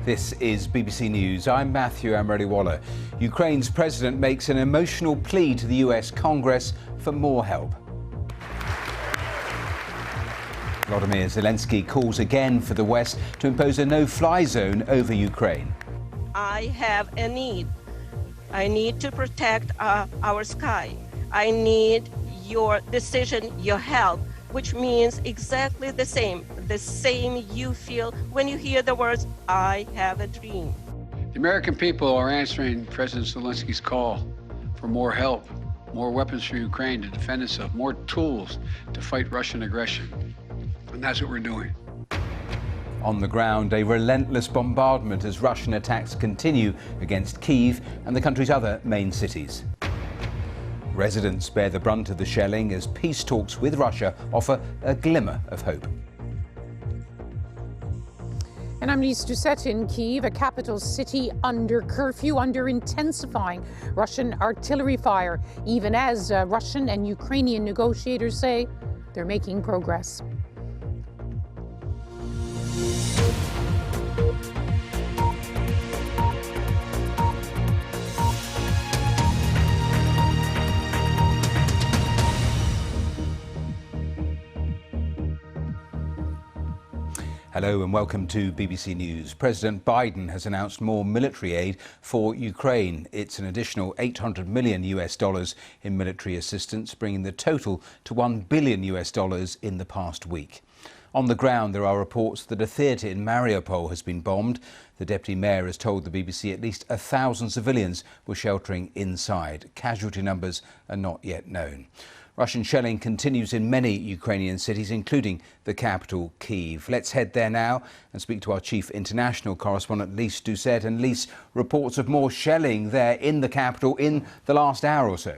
This is BBC News. I'm Matthew Amrolliwalla. Ukraine's president makes an emotional plea to the US Congress for more help. Volodymyr Zelensky calls again for the West to impose a no-fly zone over Ukraine. I have a need. I need to protect our sky. I need your decision, your help, which means exactly the same you feel when you hear the words, I have a dream. The American people are answering President Zelensky's call for more help, more weapons for Ukraine to defend itself, more tools to fight Russian aggression. And that's what we're doing. On the ground, a relentless bombardment as Russian attacks continue against Kyiv and the country's other main cities. Residents bear the brunt of the shelling as peace talks with Russia offer a glimmer of hope. And I'm Lise Doucette in Kyiv, a capital city under curfew, under intensifying Russian artillery fire, even as Russian and Ukrainian negotiators say they're making progress. Hello and welcome to BBC News. President Biden has announced more military aid for Ukraine. It's an additional $800 million in military assistance, bringing the total to $1 billion in the past week. On the ground, there are reports that a theatre in Mariupol has been bombed. The deputy mayor has told the BBC at least 1,000 civilians were sheltering inside. Casualty numbers are not yet known. Russian shelling continues in many Ukrainian cities, including the capital, Kyiv. Let's head there now and speak to our chief international correspondent, Lise Doucette. And Lise, reports of more shelling there in the capital in the last hour or so.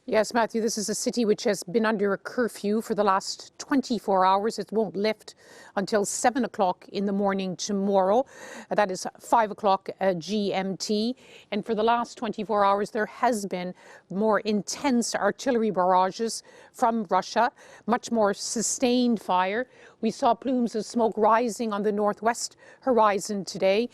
Yes, Matthew, this is a city which has been under a curfew for the last 24 hours. It won't lift until 7 o'clock in the morning tomorrow. That is 5 o'clock GMT. And for the last 24 hours, there has been more intense artillery barrages from Russia, much more sustained fire. We saw plumes of smoke rising on the northwest horizon today,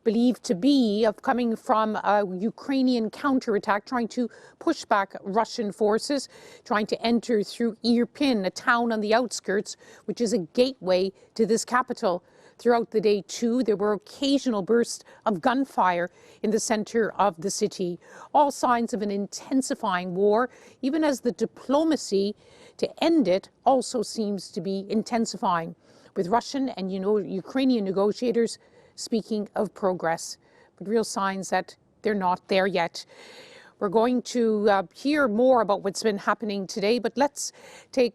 believed to be coming from a Ukrainian counterattack trying to push back Russian forces, trying to enter through Irpin, a town on the outskirts, which is a gateway to this capital. Throughout the day, too, there were occasional bursts of gunfire in the center of the city. All signs of an intensifying war, even as the diplomacy to end it also seems to be intensifying, with Russian and Ukrainian negotiators speaking of progress, but real signs that they're not there yet. We're going to hear more about what's been happening today, but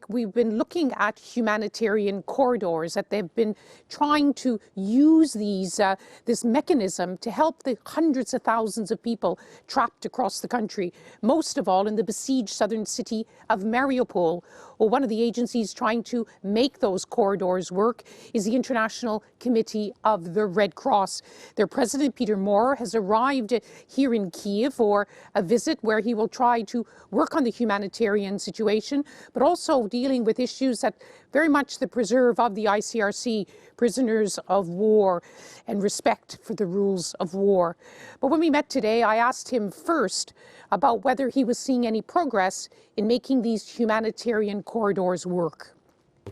we've been looking at humanitarian corridors, that they've been trying to use this mechanism to help the hundreds of thousands of people trapped across the country, most of all in the besieged southern city of Mariupol. Well, one of the agencies trying to make those corridors work is the International Committee of the Red Cross. Their president, Peter Moore, has arrived here in Kyiv for a visit where he will try to work on the humanitarian situation, but also dealing with issues that very much the preserve of the ICRC, prisoners of war, and respect for the rules of war. But when we met today, I asked him first about whether he was seeing any progress in making these humanitarian corridors work.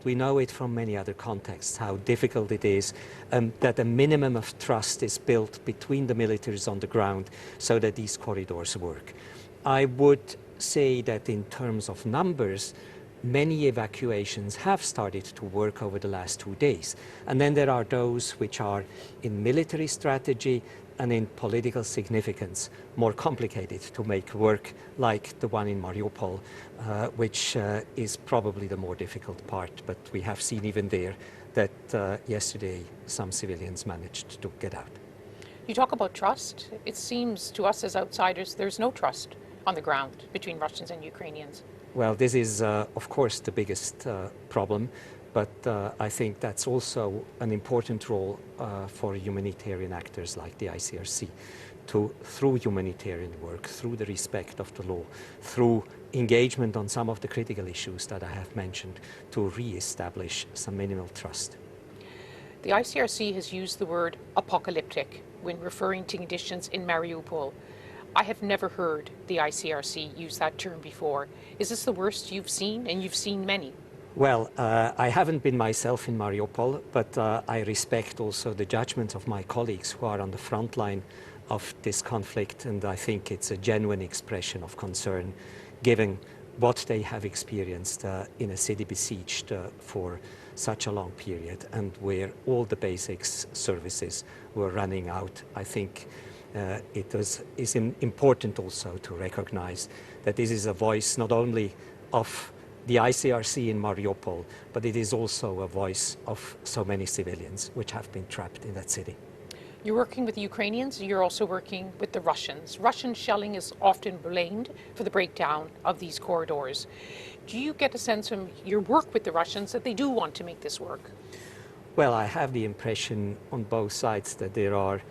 We know it from many other contexts, how difficult it is that a minimum of trust is built between the militaries on the ground so that these corridors work. I would say that in terms of numbers, many evacuations have started to work over the last 2 days. And then there are those which are in military strategy and in political significance more complicated to make work, like the one in Mariupol, which is probably the more difficult part. But we have seen even there that yesterday some civilians managed to get out. You talk about trust. It seems to us as outsiders there's no trust on the ground between Russians and Ukrainians. Well, this is, of course, the biggest problem. But I think that's also an important role for humanitarian actors like the ICRC to, through humanitarian work, through the respect of the law, through engagement on some of the critical issues that I have mentioned, to re-establish some minimal trust. The ICRC has used the word apocalyptic when referring to conditions in Mariupol. I have never heard the ICRC use that term before. Is this the worst you've seen? And you've seen many. Well, I haven't been myself in Mariupol, but I respect also the judgment of my colleagues who are on the front line of this conflict, and I think it's a genuine expression of concern given what they have experienced in a city besieged for such a long period and where all the basics services were running out. I think it is important also to recognize that this is a voice not only of the ICRC in Mariupol, but it is also a voice of so many civilians which have been trapped in that city. You're working with the Ukrainians, you're also working with the Russians. Russian shelling is often blamed for the breakdown of these corridors. Do you get a sense from your work with the Russians that they do want to make this work? Well, I have the impression on both sides that they are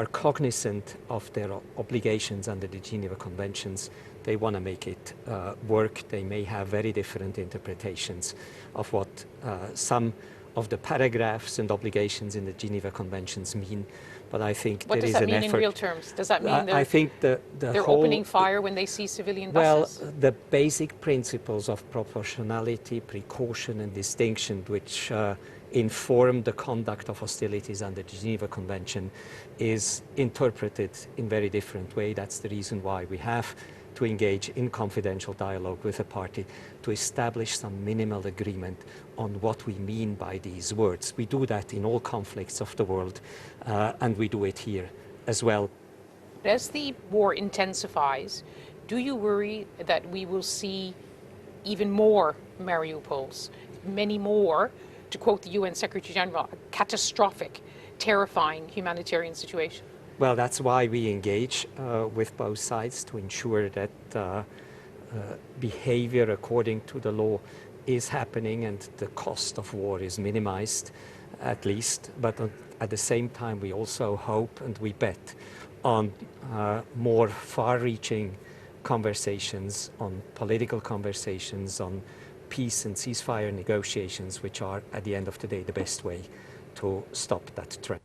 cognizant of their obligations under the Geneva Conventions. They want to make it work. They may have very different interpretations of what some of the paragraphs and obligations in the Geneva Conventions mean, but I think there is an effort. What does that mean in real terms? Does that mean I think they're opening fire when they see civilian buses? Well, the basic principles of proportionality, precaution and distinction which inform the conduct of hostilities under the Geneva Convention is interpreted in very different way. That's the reason why we have to engage in confidential dialogue with a party to establish some minimal agreement on what we mean by these words. We do that in all conflicts of the world, and we do it here as well. As the war intensifies, do you worry that we will see even more Mariupols, many more, to quote the UN Secretary General, a catastrophic, terrifying humanitarian situation? Well, that's why we engage with both sides to ensure that behavior according to the law is happening and the cost of war is minimized, at least. But at the same time, we also hope and we bet on more far-reaching conversations, on political conversations, on peace and ceasefire negotiations, which are, at the end of the day, the best way to stop that trend.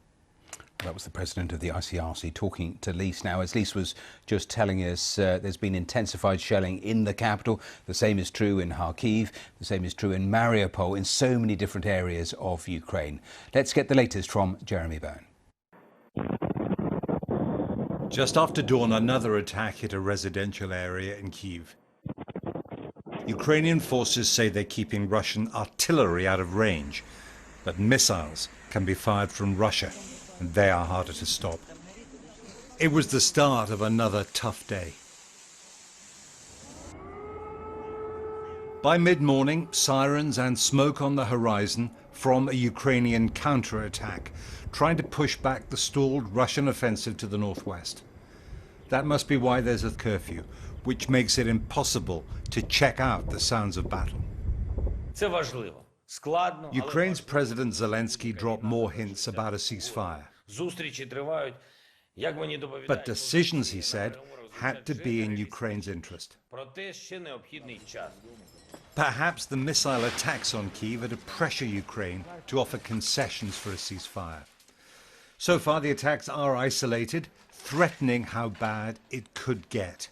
That was the president of the ICRC talking to Lise now. As Lise was just telling us, there's been intensified shelling in the capital. The same is true in Kharkiv. The same is true in Mariupol, in so many different areas of Ukraine. Let's get the latest from Jeremy Byrne. Just after dawn, another attack hit a residential area in Kyiv. Ukrainian forces say they're keeping Russian artillery out of range, but missiles can be fired from Russia, and they are harder to stop. It was the start of another tough day. By mid-morning, sirens and smoke on the horizon from a Ukrainian counterattack, trying to push back the stalled Russian offensive to the northwest. That must be why there's a curfew, which makes it impossible to check out the sounds of battle. Ukraine's President Zelensky dropped more hints about a ceasefire. But decisions, he said, had to be in Ukraine's interest. Perhaps the missile attacks on Kyiv are to pressure Ukraine to offer concessions for a ceasefire. So far, the attacks are isolated, threatening how bad it could get.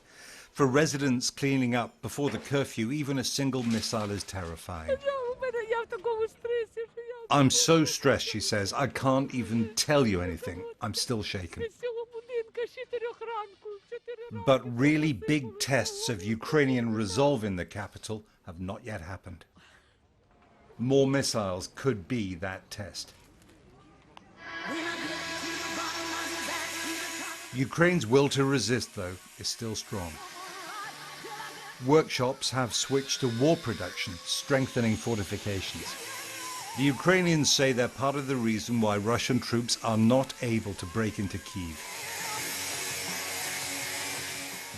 For residents cleaning up before the curfew, even a single missile is terrifying. I'm so stressed, she says, I can't even tell you anything. I'm still shaken. But really big tests of Ukrainian resolve in the capital have not yet happened. More missiles could be that test. Ukraine's will to resist, though, is still strong. Workshops have switched to war production, strengthening fortifications. The Ukrainians say they're part of the reason why Russian troops are not able to break into Kyiv.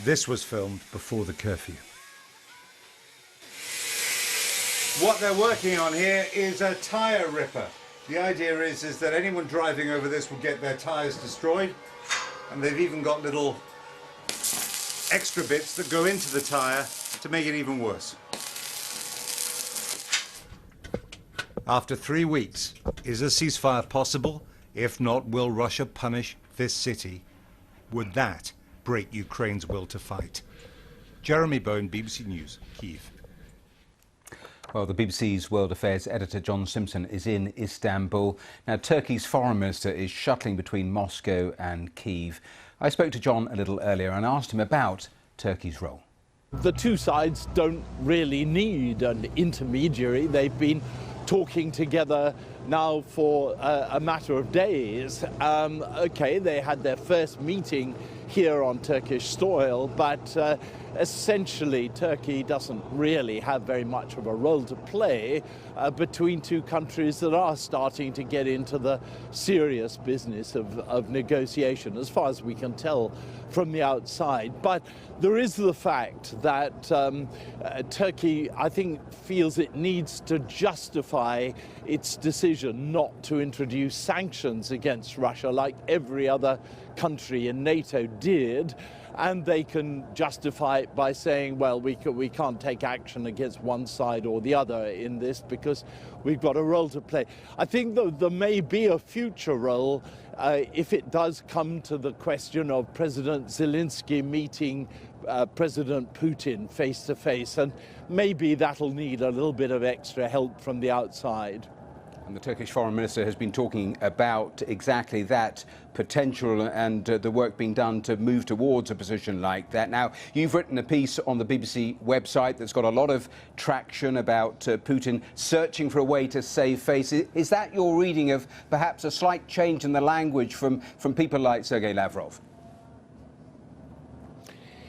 This was filmed before the curfew. What they're working on here is a tyre ripper. The idea is that anyone driving over this will get their tyres destroyed, and they've even got little extra bits that go into the tyre to make it even worse. After 3 weeks, is a ceasefire possible? If not, will Russia punish this city? Would that break Ukraine's will to fight? Jeremy Bone, BBC News, Kyiv. Well, the BBC's World Affairs editor John Simpson is in Istanbul. Now, Turkey's foreign minister is shuttling between Moscow and Kyiv. I spoke to John a little earlier and asked him about Turkey's role. The two sides don't really need an intermediary. They've been talking together now for a matter of days. Okay, they had their first meeting here on Turkish soil, but essentially Turkey doesn't really have very much of a role to play between two countries that are starting to get into the serious business of negotiation, as far as we can tell from the outside. But there is the fact that Turkey, I think, feels it needs to justify its decision not to introduce sanctions against Russia like every other country in NATO did. And they can justify it by saying, well, we can't take action against one side or the other in this because we've got a role to play. I think that there may be a future role if it does come to the question of President Zelensky meeting President Putin face to face, and maybe that'll need a little bit of extra help from the outside. And the Turkish foreign minister has been talking about exactly that potential and the work being done to move towards a position like that. Now, you've written a piece on the BBC website that's got a lot of traction about Putin searching for a way to save face. Is that your reading of perhaps a slight change in the language from people like Sergei Lavrov?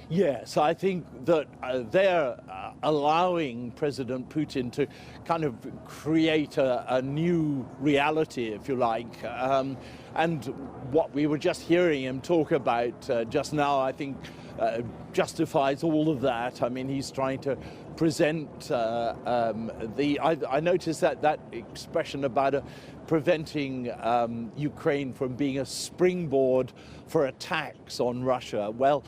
Yes, I think that they're allowing President Putin to kind of create a new reality, if you like. And what we were just hearing him talk about just now, I think, justifies all of that. I mean, he's trying to present I noticed that expression about preventing Ukraine from being a springboard for attacks on Russia. Well,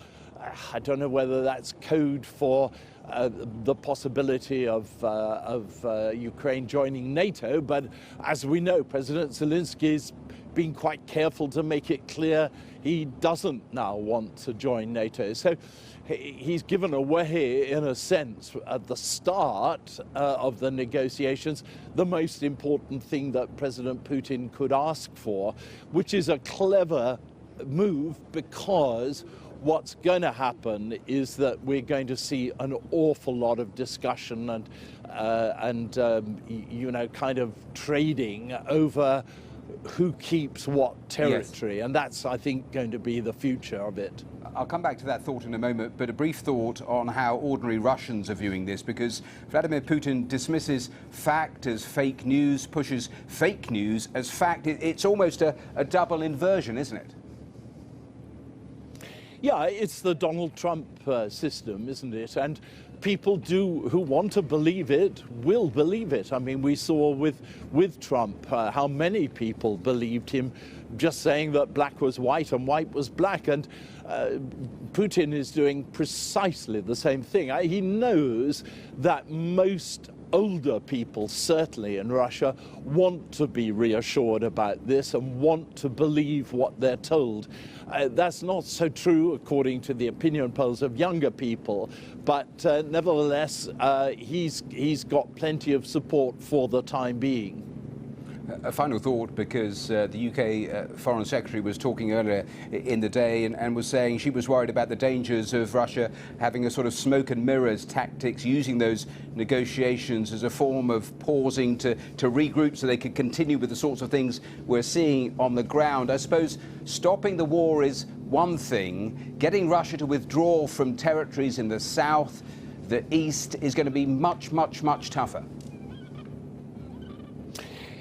I don't know whether that's code for the possibility of Ukraine joining NATO, but as we know, President Zelensky's been quite careful to make it clear he doesn't now want to join NATO. So he's given away, in a sense, at the start of the negotiations, the most important thing that President Putin could ask for, which is a clever move, because what's going to happen is that we're going to see an awful lot of discussion and you know, kind of trading over who keeps what territory. Yes. And that's, I think, going to be the future of it. I'll come back to that thought in a moment, but a brief thought on how ordinary Russians are viewing this, because Vladimir Putin dismisses fact as fake news, pushes fake news as fact. It's almost a double inversion, isn't it? Yeah, it's the Donald Trump system, isn't it? And people who want to believe it will believe it. I mean, we saw with Trump how many people believed him just saying that black was white and white was black. And Putin is doing precisely the same thing. He knows that most older people, certainly in Russia, want to be reassured about this and want to believe what they're told. That's not so true, according to the opinion polls, of younger people, but nevertheless, he's got plenty of support for the time being. A final thought, because the UK Foreign Secretary was talking earlier in the day and was saying she was worried about the dangers of Russia having a sort of smoke and mirrors tactics, using those negotiations as a form of pausing to regroup so they could continue with the sorts of things we're seeing on the ground. I suppose stopping the war is one thing. Getting Russia to withdraw from territories in the south, the east, is going to be much, much, much tougher.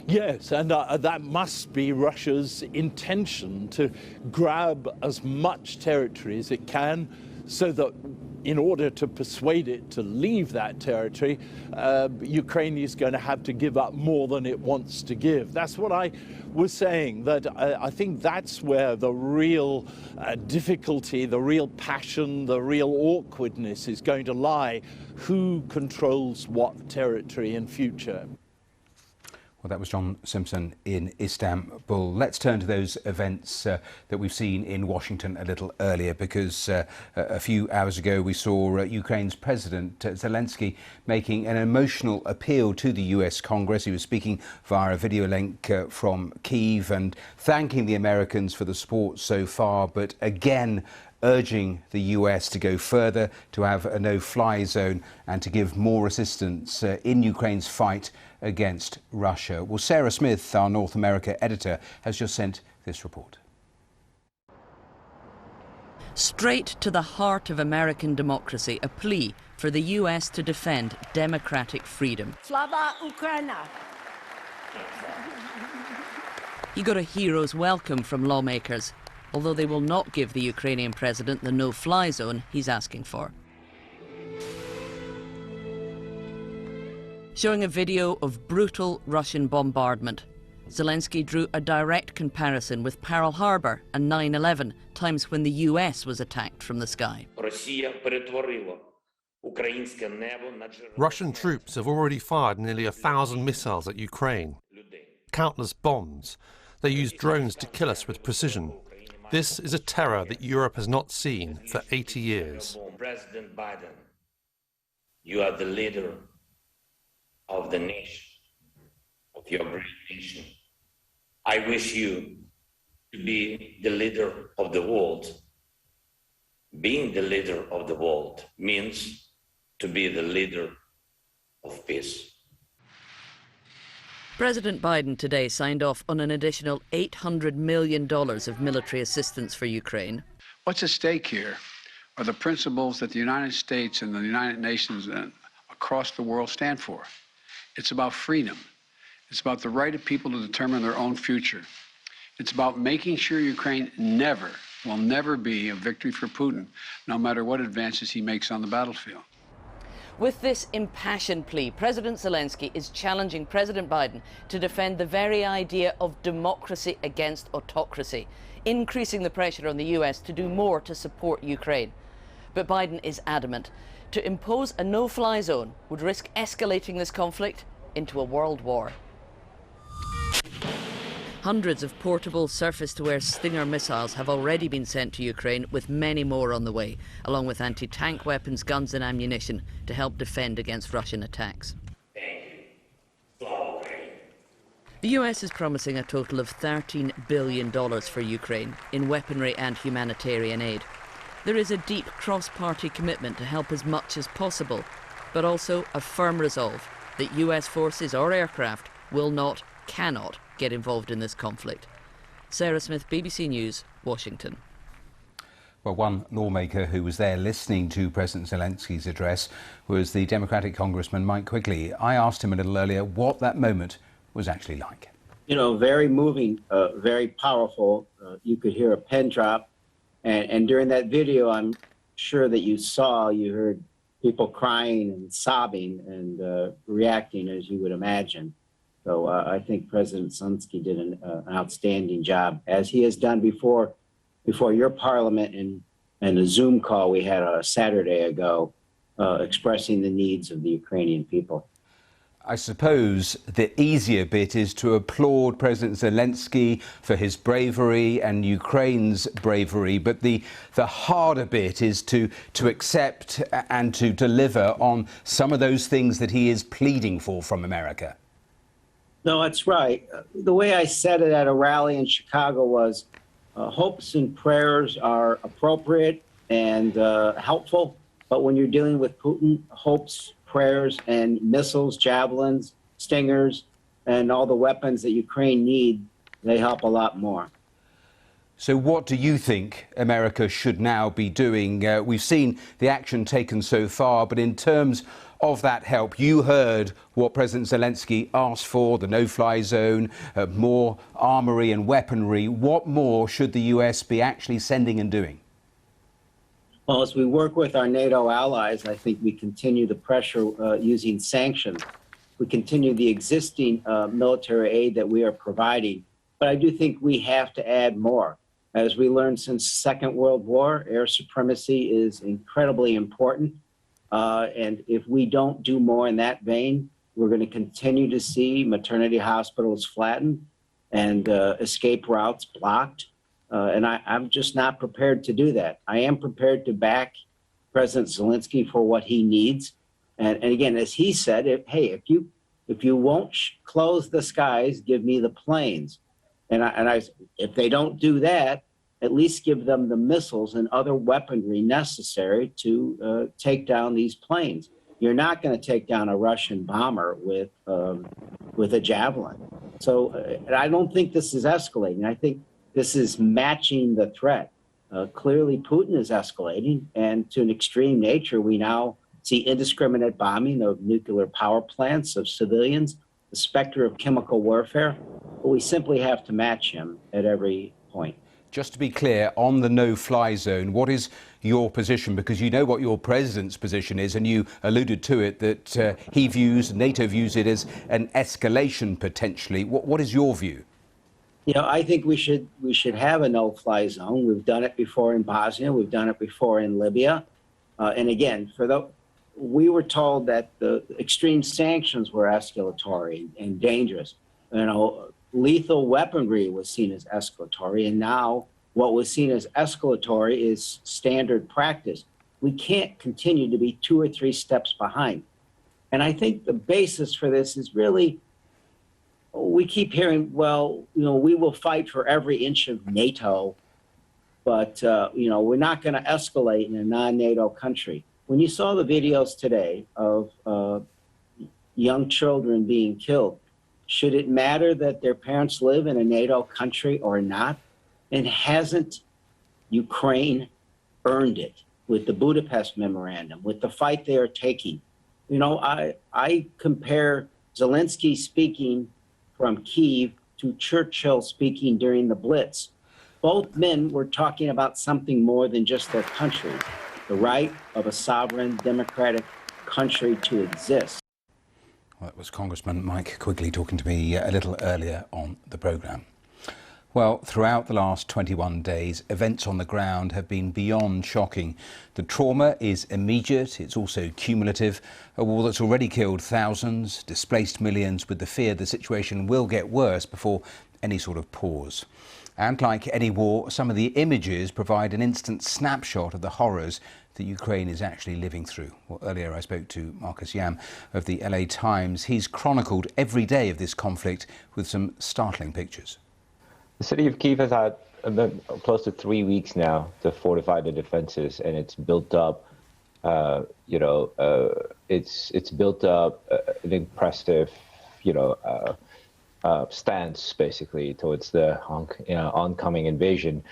Yes, and that must be Russia's intention, to grab as much territory as it can, so that in order to persuade it to leave that territory, Ukraine is going to have to give up more than it wants to give. That's what I was saying, that I think that's where the real difficulty, the real passion, the real awkwardness is going to lie. Who controls what territory in future? Well, that was John Simpson in Istanbul. Let's turn to those events that we've seen in Washington a little earlier, because a few hours ago we saw Ukraine's President Zelensky making an emotional appeal to the US Congress. He was speaking via a video link from Kyiv and thanking the Americans for the support so far, but again urging the US to go further, to have a no-fly zone and to give more assistance in Ukraine's fight against Russia. Well, Sarah Smith, our North America editor, has just sent this report. Straight to the heart of American democracy, a plea for the US to defend democratic freedom. Slava Ukraina! He got a hero's welcome from lawmakers, although they will not give the Ukrainian president the no-fly zone he's asking for. Showing a video of brutal Russian bombardment, Zelensky drew a direct comparison with Pearl Harbor and 9/11, times when the US was attacked from the sky. Russian troops have already fired nearly 1,000 missiles at Ukraine, countless bombs. They use drones to kill us with precision. This is a terror that Europe has not seen for 80 years. President Biden, you are the leader of the nation, of your great nation. I wish you to be the leader of the world. Being the leader of the world means to be the leader of peace. President Biden today signed off on an additional $800 million of military assistance for Ukraine. What's at stake here are the principles that the United States and the United Nations and across the world stand for. It's about freedom. It's about the right of people to determine their own future. It's about making sure Ukraine will never be a victory for Putin, no matter what advances he makes on the battlefield. With this impassioned plea, President Zelensky is challenging President Biden to defend the very idea of democracy against autocracy, increasing the pressure on the US to do more to support Ukraine. But Biden is adamant. To impose a no-fly zone would risk escalating this conflict into a world war. Hundreds of portable surface-to-air Stinger missiles have already been sent to Ukraine, with many more on the way, along with anti-tank weapons, guns and ammunition to help defend against Russian attacks. The US is promising a total of $13 billion for Ukraine in weaponry and humanitarian aid. There is a deep cross-party commitment to help as much as possible, but also a firm resolve that US forces or aircraft will not, cannot get involved in this conflict. Sarah Smith, BBC News, Washington. Well, one lawmaker who was there listening to President Zelensky's address was the Democratic Congressman Mike Quigley. I asked him a little earlier what that moment was actually like. You know, very moving, very powerful. You could hear a pen drop. And during that video, I'm sure that you heard people crying and sobbing and reacting, as you would imagine. So I think President Zelensky did an outstanding job, as he has done before your parliament in a Zoom call we had a Saturday ago, expressing the needs of the Ukrainian people. I suppose the easier bit is to applaud President Zelensky for his bravery and Ukraine's bravery, but the harder bit is to accept and to deliver on some of those things that he is pleading for from America. No, that's right. The way I said it at a rally in Chicago was hopes and prayers are appropriate and helpful, but when you're dealing with Putin, hopes, prayers, and missiles, javelins, stingers, and all the weapons that Ukraine need, they help a lot more. So what do you think America should now be doing? We've seen the action taken so far, but in terms of that help, you heard what President Zelensky asked for, the no-fly zone, more armory and weaponry. What more should the US be actually sending and doing? Well, as we work with our NATO allies, I think we continue the pressure using sanctions. We continue the existing military aid that we are providing. But I do think we have to add more. As we learned since the Second World War, air supremacy is incredibly important. And if we don't do more in that vein, We're going to continue to see maternity hospitals flattened and escape routes blocked. And I'm just not prepared to do that. I am prepared to back President Zelensky for what he needs. And again, as he said, if you won't close the skies, give me the planes. And if they don't do that, at least give them the missiles and other weaponry necessary to take down these planes. You're not going to take down a Russian bomber with a javelin. So I don't think this is escalating. I think this is matching the threat. Clearly, Putin is escalating, and to an extreme nature, we now see indiscriminate bombing of nuclear power plants, of civilians, the specter of chemical warfare. But we simply have to match him at every point. Just to be clear, on the no-fly zone, what is your position? Because you know what your president's position is, and you alluded to it, that he views, NATO views it as an escalation potentially. What is your view? You know, I think we should have a no-fly zone. We've done it before in Bosnia. We've done it before in Libya. And again, we were told that the extreme sanctions were escalatory and dangerous. You know, lethal weaponry was seen as escalatory, and now what was seen as escalatory is standard practice. We can't continue to be 2 or 3 steps behind. And I think the basis for this is really, we keep hearing, well, you know, we will fight for every inch of NATO, but, you know, we're not going to escalate in a non-NATO country. When you saw the videos today of young children being killed, should it matter that their parents live in a NATO country or not? And hasn't Ukraine earned it with the Budapest Memorandum, with the fight they are taking? You know, I compare Zelensky speaking from Kyiv to Churchill speaking during the Blitz. Both men were talking about something more than just their country, the right of a sovereign, democratic country to exist. Well, that was Congressman Mike Quigley talking to me a little earlier on the programme. Well, throughout the last 21 days, events on the ground have been beyond shocking. The trauma is immediate, it's also cumulative. A war that's already killed thousands, displaced millions, with the fear the situation will get worse before any sort of pause. And like any war, some of the images provide an instant snapshot of the horrors that Ukraine is actually living through. Well, earlier I spoke to Marcus Yam of the LA Times. He's chronicled every day of this conflict with some startling pictures. The city of Kyiv has had close to 3 weeks now to fortify the defenses, and it's built up, it's built up an impressive, stance basically towards the oncoming invasion.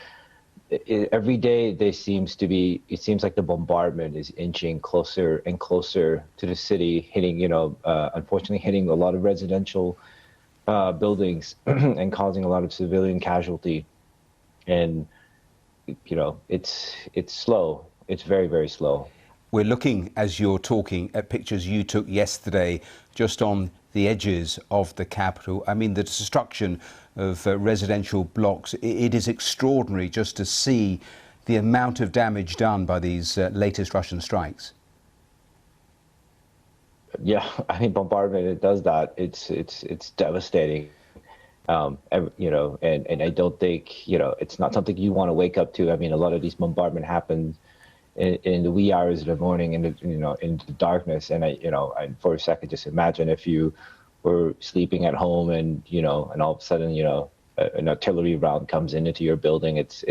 Every day it seems like the bombardment is inching closer and closer to the city, hitting, unfortunately hitting a lot of residential buildings and causing a lot of civilian casualty. And, it's slow. It's very, very slow. We're looking, as you're talking, at pictures you took yesterday just on the edges of the capital. I mean, the destruction of residential blocks, it is extraordinary just to see the amount of damage done by these latest Russian strikes. Yeah, I mean, bombardment, it does that. It's devastating. And I don't think, it's not something you want to wake up to. I mean, a lot of these bombardment happen in the wee hours of the morning, in the darkness. And I for a second just imagine if you were sleeping at home and and all of a sudden an artillery round comes into your building. It's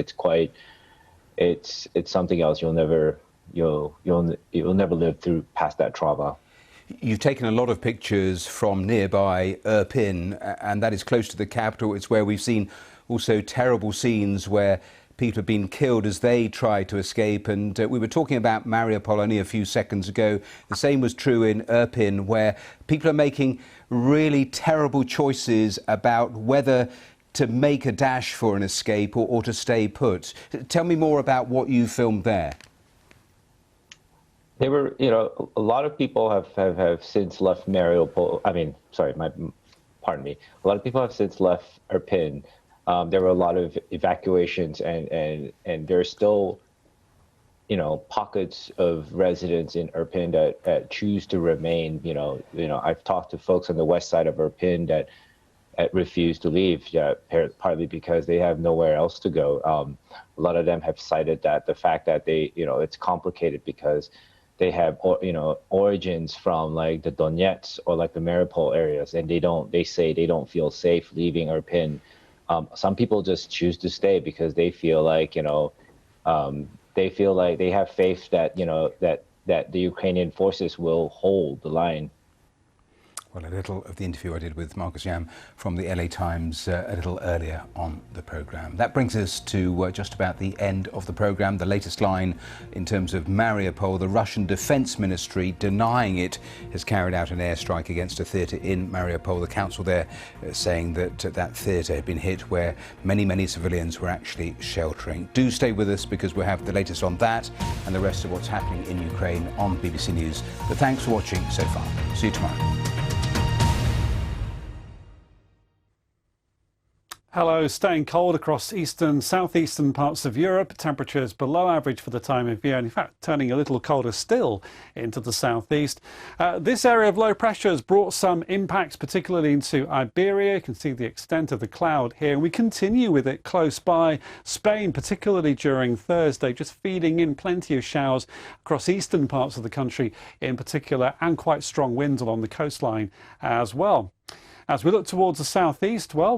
something else. You'll never live through past that trauma. You've taken a lot of pictures from nearby Irpin, and that is close to the capital. It's where we've seen also terrible scenes where people have been killed as they try to escape. And we were talking about Mariupol only a few seconds ago. The same was true in Irpin, where people are making really terrible choices about whether to make a dash for an escape or to stay put. Tell me more about what you filmed there. They were, a lot of people have since left Mariupol. Pardon me. A lot of people have since left Irpin. There were a lot of evacuations, and there's still pockets of residents in Irpin that choose to remain. I've talked to folks on the west side of Irpin that refuse to leave, partly because they have nowhere else to go. A lot of them have cited that the fact that it's complicated because they have, origins from like the Donetsk or like the Mariupol areas, and they say they don't feel safe leaving Irpin. Some people just choose to stay because they feel like, they have faith that, that the Ukrainian forces will hold the line. Well, a little of the interview I did with Marcus Yam from the LA Times a little earlier on the programme. That brings us to just about the end of the programme. The latest line in terms of Mariupol, the Russian Defence Ministry denying it has carried out an airstrike against a theatre in Mariupol. The council there saying that that theatre had been hit where many, many civilians were actually sheltering. Do stay with us because we'll have the latest on that and the rest of what's happening in Ukraine on BBC News. But thanks for watching so far. See you tomorrow. Hello, staying cold across southeastern parts of Europe. Temperatures below average for the time of year, and in fact turning a little colder still into the southeast. This area of low pressure has brought some impacts, particularly into Iberia. You can see the extent of the cloud here. And we continue with it close by Spain, particularly during Thursday, just feeding in plenty of showers across eastern parts of the country in particular, and quite strong winds along the coastline as well. As we look towards the southeast, well,